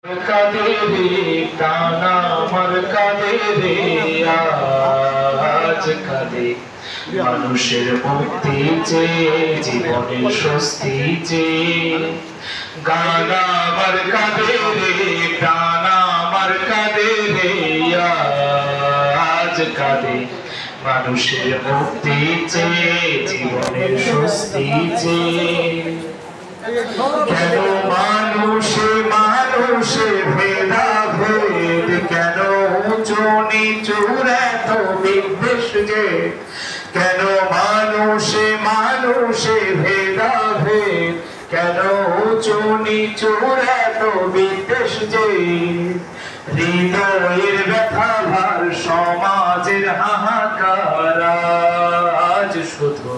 কাঁদে প্রাণ আমার কাঁদে রে আজ কাঁদে মানুষের মুক্তি চেয়ে জীবনের স্বস্তি চেয়ে গান আমার কাঁদে রে প্রাণ আমার কাঁদে রে আজ কাঁদে মানুষের মুক্তি চেয়ে জীবনের স্বস্তি চেয়ে কেন মানুষে মানুষে ভেদাভেদ কেন উঁচু নিচুর এত বিদ্বেষ যে কেন মানুষে মানুষে ভেদাভেদ কেন উঁচু নিচুর এত বিদ্বেষ যে হৃদয়ের ব্যথা ভার সমাজের হাহাকার আজ শুধু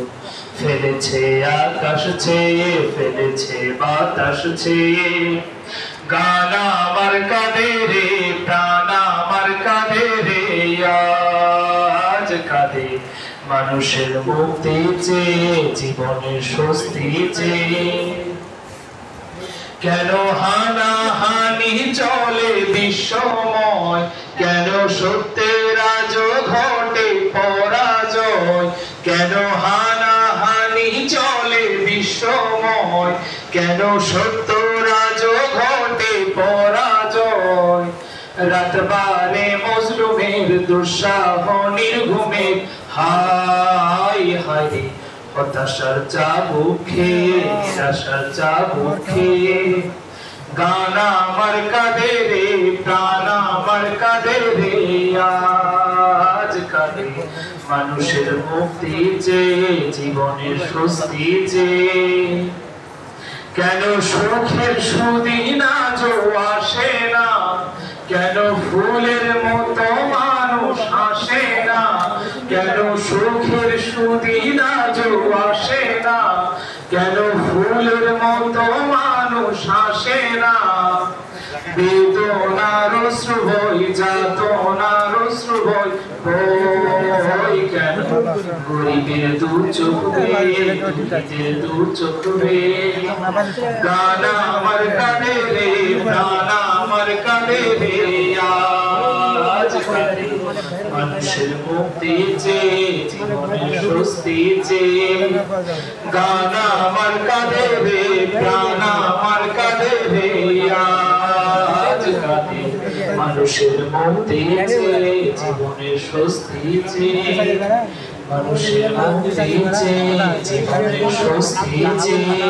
ফেলেছে আকাশ ছেয়ে ফেলেছে বাতাস ছেয়ে গান আমার কাঁদে রে প্রাণ আমার কাঁদে রে আজ কাঁদে মানুষের মুক্তি চেয়ে জীবনের স্বস্তি চেয়ে কেন হানাহানি চলে বিশ্বময় কেন সত্যের আজ ঘটে পরাজয় কেন হানাহানি চলে বিশ্বময় কেন সত্যের আজ ঘটে পরাজয় রাতবারে মজলুমের দুঃসাহ নির্ঘুমের হায় হায় হতাশার চাবুকে নিরাশার চাবুকে গান আমার কাঁদে রে প্রাণ আমার কাঁদে রে আজ কাঁদে মানুষের মুক্তি চেয়ে জীবনের স্বস্তি চেয়ে কেন সুখের সুদিন আজও আসে না কেন ফুলের মতো মানুষ আসে না কেন সুখের সুদিন আজও আসে না কেন ফুলের মতো মানুষ আসে না বেদনার অশ্রু বই যাতনার অশ্রু বই বই কেন গরিবের দু চোখ বেয়ে দুঃখীদের দু চোখ বেয়ে গান আমার কাঁদে রে প্রাণ আমার কাঁদে রে আজ কাঁদে মানুষের মুক্তি চেয়ে জীবনের স্বস্তি চেয়ে গান আমার কাঁদে রে প্রাণ আমার কাঁদে রে আজ কাঁদে মানুষের মুক্তি চেয়ে জীবনের স্বস্তি চেয়ে মানুষের মুক্তি চেয়ে জীবনের স্বস্তি চেয়ে